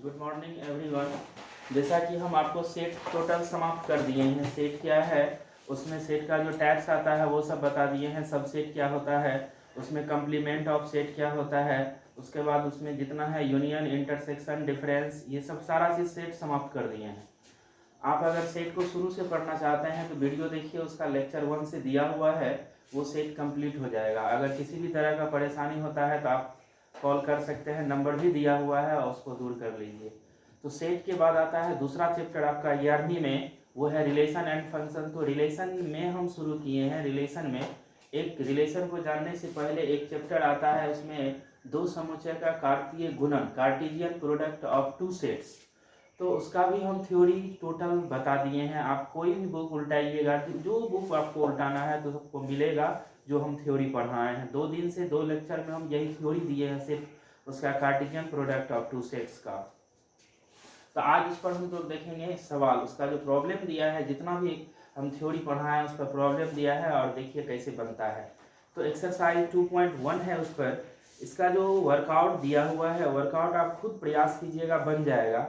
Good morning everyone. जैसा कि हम आपको सेट टोटल समाप्त कर दिए हैं। सेट क्या है, उसमें सेट का जो टैग्स आता है वो सब बता दिए हैं। सब सेट क्या होता है, उसमें कम्प्लीमेंट ऑफ सेट क्या होता है, उसके बाद उसमें जितना है यूनियन, इंटरसेक्शन, डिफरेंस, ये सब सारा चीज़ सेट समाप्त कर दिए हैं। आप अगर सेट को शुरू से पढ़ना चाहते हैं तो वीडियो देखिए, उसका लेक्चर 1 से दिया हुआ है, वो सेट कंप्लीट हो जाएगा। अगर किसी भी तरह का परेशानी होता है तो आप कॉल कर सकते हैं, नंबर भी दिया हुआ है और उसको दूर कर लीजिए। तो सेट के बाद आता है दूसरा चैप्टर आपका 11वीं में, वो है रिलेशन एंड फंक्शन। तो रिलेशन में हम शुरू किए हैं। रिलेशन में एक रिलेशन को जानने से पहले एक चैप्टर आता है, उसमें दो समुच्चय का कार्तीय गुणन, Cartesian product of two sets. तो उसका भी हम थ्योरी टोटल बता दिए हैं। आप कोई भी बुक उल्टाइएगा, जो बुक आपको उल्टाना है तो सबको मिलेगा जो हम थ्योरी पढ़ाए हैं। 2 दिन से 2 लेक्चर में हम यही थ्योरी दिए हैं, सिर्फ उसका Cartesian product of two sets का। तो आज इस पर हम तो देखेंगे सवाल, उसका जो प्रॉब्लम दिया है, जितना भी हम थ्योरी पढ़ाए हैं उस पर प्रॉब्लम दिया है और देखिए कैसे बनता है। तो एक्सरसाइज 2.1 है, उस पर इसका जो वर्कआउट दिया हुआ है, वर्कआउट आप खुद प्रयास कीजिएगा, बन जाएगा।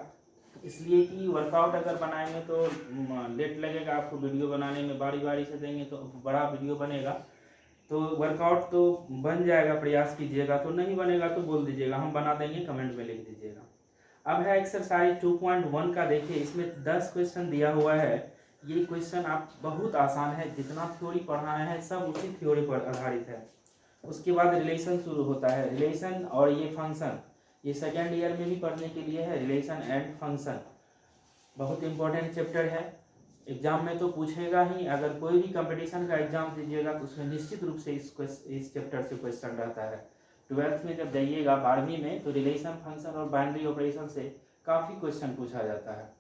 इसलिए कि वर्कआउट अगर बनाएंगे तो लेट लगेगा आपको वीडियो बनाने में, बारी बारी से देंगे तो बड़ा वीडियो बनेगा। तो वर्कआउट तो बन जाएगा, प्रयास कीजिएगा। तो नहीं बनेगा तो बोल दीजिएगा, हम बना देंगे, कमेंट में लिख दीजिएगा। अब है एक्सरसाइज 2.1 का। देखिए इसमें 10 क्वेश्चन दिया हुआ है। ये क्वेश्चन आप बहुत आसान है, जितना थ्योरी पढ़ाए हैं सब उसी थ्योरी पर आधारित है। उसके बाद रिलेशन शुरू होता है, रिलेशन और ये फंक्शन, ये सेकेंड ईयर में भी पढ़ने के लिए है। रिलेशन एंड फंक्शन बहुत इंपॉर्टेंट चैप्टर है, एग्जाम में तो पूछेगा ही। अगर कोई भी कंपटीशन का एग्जाम दीजिएगा तो उसमें निश्चित रूप से इस चैप्टर से क्वेश्चन रहता है। 12th में जब जाइएगा, 12वीं में, तो रिलेशन, फंक्शन और बाइनरी ऑपरेशन से काफ़ी क्वेश्चन पूछा जाता है।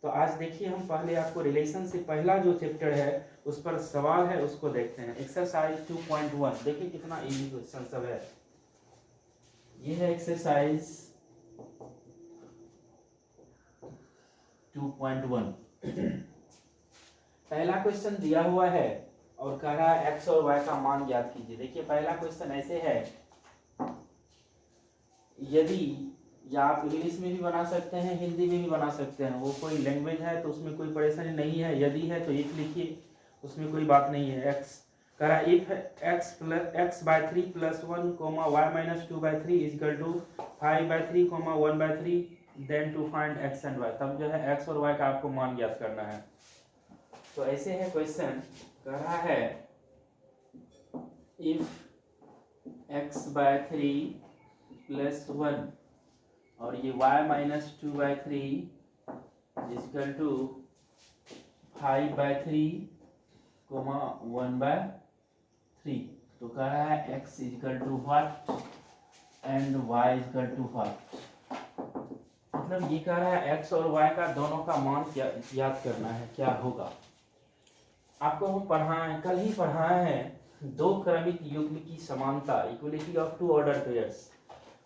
तो आज देखिए हम पहले आपको रिलेशन से पहला जो चैप्टर है उस पर सवाल है, उसको देखते हैं। एक्सरसाइज 2.1 देखिए कितना इजी क्वेश्चन सब है। ये है एक्सरसाइज 2.1। पहला क्वेश्चन दिया हुआ है और कह रहा है एक्स और वाई का मान ज्ञात कीजिए। देखिए पहला क्वेश्चन ऐसे है, यदि, या आप इंग्लिश में भी बना सकते हैं, हिंदी में भी बना सकते हैं, वो कोई लैंग्वेज है तो उसमें कोई परेशानी नहीं है। यदि है तो इफ लिखिए, उसमें कोई बात नहीं है। एक्स कह रहा है if x/3 + 1, y-2/3 = 5/3, 1/3, then to find x and y। तब जो है x और y का आपको मान ज्ञात करना है। तो ऐसे है क्वेश्चन, कह रहा है इफ x/3 + 1 और ये y-2/3 = 5/3, 1/3। तो कह रहा है x = what and y = what। मतलब ये कह रहा है x और y का दोनों का मान याद करना है, क्या होगा। आपको हम पढ़ाए, कल ही पढ़ाए हैं, दो क्रमिक युग्म की समानता, equality of two order pairs.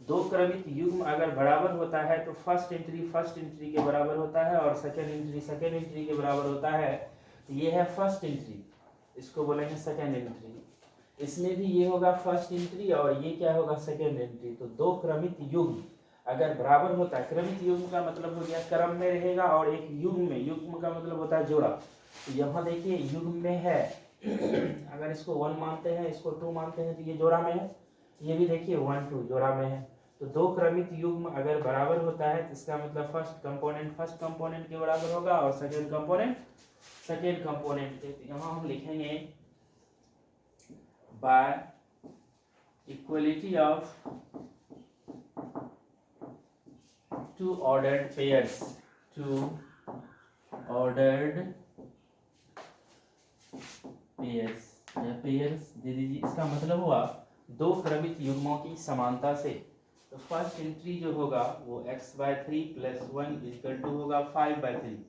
दो क्रमिक युग्म अगर बराबर होता है तो फर्स्ट एंट्री के बराबर होता है और सेकेंड एंट्री के बराबर होता है। तो ये है फर्स्ट एंट्री, इसको बोलेंगे सेकेंड एंट्री। इसमें भी ये होगा फर्स्ट एंट्री और ये क्या होगा, सेकेंड एंट्री। तो दो क्रमिक युग्म अगर बराबर होता है, क्रमिक युग्म का मतलब हो गया क्रम में रहेगा, और एक युग्म में, युग्म का मतलब होता है जोड़ा। तो यहाँ देखिए युग्म में है, अगर इसको 1 मानते हैं, इसको 2 मानते हैं, तो ये जोड़ा में है। ये भी देखिए 1 2 जोड़ा में है। तो दो क्रमिक युग्म अगर बराबर होता है तो इसका मतलब फर्स्ट कंपोनेंट के बराबर होगा और सेकेंड कंपोनेंट के। तो यहाँ हम लिखेंगे by equality of two ordered pairs, pairs दे दीजिए। इसका मतलब हुआ दो क्रमिक युग्मों की समानता से। तो फर्स्ट एंट्री जो होगा वो x/3 + 1 = होगा 5/3,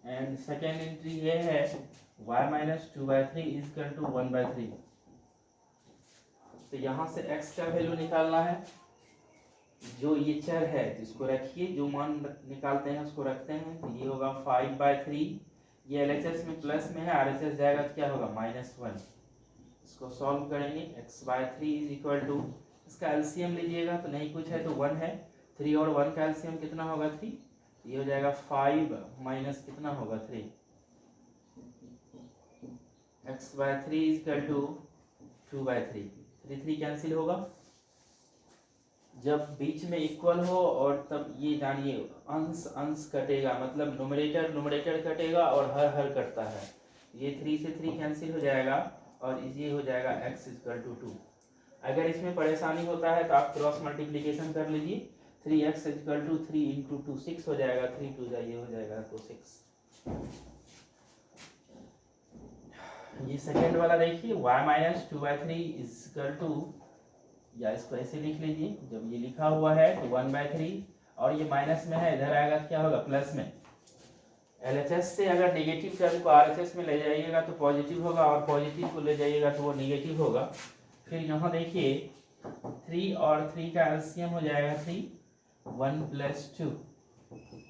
एंड सेकेंड एंट्री ये है y-2/3 = 1/3। तो यहाँ से x का वैल्यू निकालना है, जो ये चर है जिसको रखिए, जो मान निकालते हैं उसको रखते हैं। तो ये होगा 5/3, ये LHS में प्लस में है, RHS जाएगा तो क्या होगा -1। इसको सॉल्व करेंगे, x/3 = इसका एलसीएम लीजिएगा तो नहीं कुछ है तो 1 है, 3 और 1 का एलसीएम कितना होगा 3, ये हो जाएगा 5 माइनस कितना होगा 3, x/3 इक्वल टू 2/3, 3 कैंसिल होगा। जब बीच में इक्वल हो और तब ये जानिए अंश अंश कटेगा, मतलब नुमरेटर नुमरेटर कटेगा और हर कटता है। ये 3 से 3 कैंसिल हो जाएगा और ये हो जाएगा x इक्वल टू 2। अगर इसमें परेशानी होता है तो आप क्रॉस मल्टीप्लिकेशन कर लीजिए, 3x इक्वल टू 3 इंटू 2 6 हो जाएगा, 3 2 ये हो जाएगा तो 6। ये सेकेंड वाला देखिए y माइनस 2/3 इक्वल टू, या इसको ऐसे लिख लीजिए, जब ये लिखा हुआ है तो 1/3 और ये माइनस में है, इधर आएगा क्या होगा प्लस में। LHS से अगर नेगेटिव टर्म को RHS में ले जाइएगा तो पॉजिटिव होगा और पॉजिटिव को ले जाइएगा तो वो नेगेटिव होगा। फिर यहाँ देखिए 3 और 3 का एलसीएम हो जाएगा 3, 1 + 2,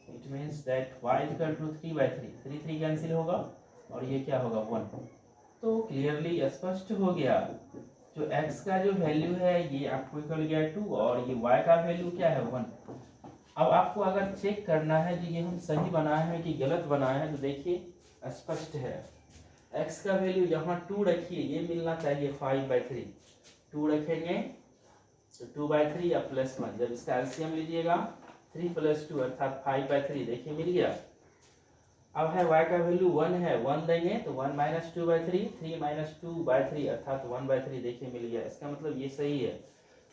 it means that y equal to 3/3, 3 cancel होगा और ये क्या होगा 1। तो क्लियरली स्पष्ट हो गया, जो x का जो वैल्यू है ये आपको इक्वल गया 2 और ये y का वैल्यू क्या है 1। अब आपको अगर चेक करना है कि ये हम सही बनाए हैं कि गलत बनाए हैं तो देखिए स्पष्ट है, x का वैल्यू यहाँ 2 रखिए, ये मिलना चाहिए 5/3, 2 रखेंगे तो 2/3 या +1, जब इसका एलसीएम लीजिएगा 3 + 2 अर्थात 5/3, देखिए मिल गया। अब है y का वैल्यू 1 है, 1 देंगे तो 1 माइनस 2/3, 3 माइनस 2/3 अर्थात 1/3, देखिए मिल गया। इसका मतलब ये सही है।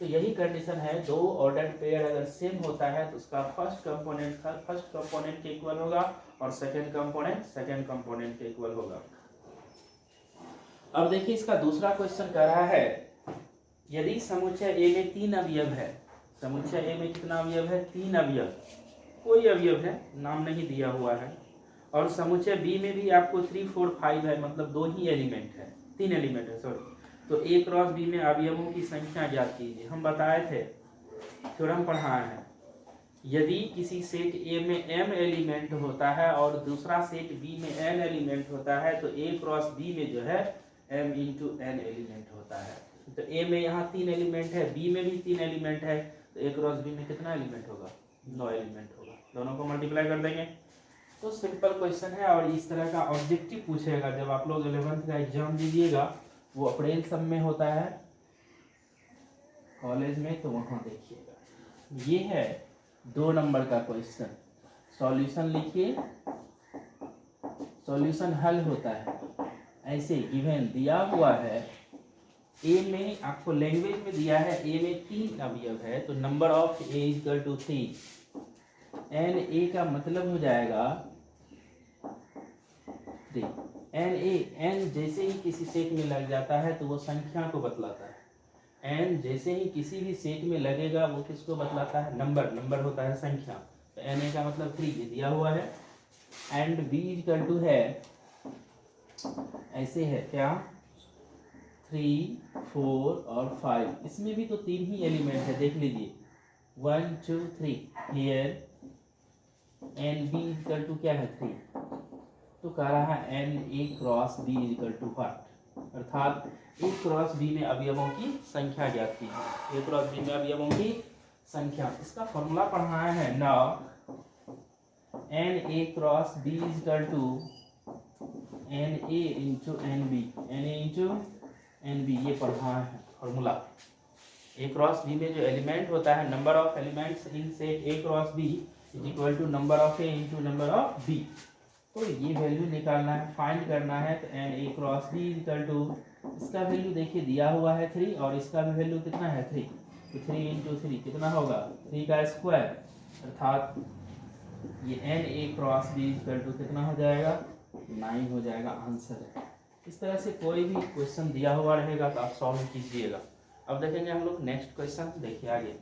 तो यही कंडीशन है, दो ऑर्डर्ड पेयर अगर सेम होता है तो उसका फर्स्ट कंपोनेंट के इक्वल होगा और सेकंड कंपोनेंट के इक्वल होगा। अब देखिए इसका दूसरा क्वेश्चन कर रहा है, यदि समुच्चय ए में 3 अवयव है, समुच्चय ए में कितना अवयव है 3 अवयव, कोई अवयव है नाम नहीं दिया हुआ है, और समुच्चय बी में भी आपको 3 4 5 है, मतलब 2 ही एलिमेंट है, 3 एलिमेंट है सॉरी, तो ए क्रॉस बी में अवयवों की संख्या ज्ञात कीजिए। हम बताए थे, थ्योरम पढ़ाए हैं, यदि किसी सेट ए में m एलिमेंट होता है और दूसरा सेट बी में n एलिमेंट होता है तो a क्रॉस बी में जो है m इंटू n एलिमेंट होता है। तो a में यहाँ 3 एलिमेंट है, b में भी 3 एलिमेंट है, तो a क्रॉस बी में कितना एलिमेंट होगा 9 एलिमेंट होगा, दोनों को मल्टीप्लाई कर देंगे। तो सिंपल क्वेश्चन है और इस तरह का ऑब्जेक्टिव पूछेगा जब आप लोग 11th का एग्जाम दीजिएगा, वो अप्रैल सब में होता है कॉलेज में, तो वहाँ देखिएगा। ये है 2 नंबर का क्वेश्चन, सॉल्यूशन लिखिए, सॉल्यूशन हल होता है ऐसे, गिवन दिया हुआ है ए में, आपको लैंग्वेज में दिया है ए में 3 अवयव है तो number of A equal to 3, n A का मतलब हो जाएगा 3, एन ए, एन जैसे ही किसी सेट में लग जाता है तो वो संख्या को बतलाता है, एन जैसे ही किसी भी सेट में लगेगा वो किसको बतलाता है नंबर होता है संख्या, तो एन ए का मतलब 3 ये दिया हुआ है। एंड बी इक्वल टू है ऐसे है क्या 3 4 और 5, इसमें भी तो 3 ही एलिमेंट है, देख लीजिए 1 2 3 here, n B equal to क्या है 3, तो कह रहा है n A cross B equal to what, अर्थात ए क्रॉस बी में अवयवों की संख्या ज्ञात कीजिए, ए क्रॉस बी में अवयवों की संख्या। इसका फॉर्मूला पढ़ाया है ना, n A cross B equal to n A into n B, n A into n B, ये पढ़ाया है फॉर्मूला। ए क्रॉस बी में जो एलिमेंट होता है, number of elements in set A cross B is equal to number of A into number of B, तो ये value निकालना है, फाइंड करना है। तो n A cross B equal to, इसका वैल्यू देखिए दिया हुआ है 3 और इसका भी वैल्यू कितना है 3, तो 3 इंटू 3 कितना होगा 3 का स्क्वायर, अर्थात ये n A cross B equal to कितना हो जाएगा 9 हो जाएगा, आंसर है। इस तरह से कोई भी क्वेश्चन दिया हुआ रहेगा तो आप सॉल्व कीजिएगा। अब देखेंगे हम लोग नेक्स्ट क्वेश्चन, देखिए आगे।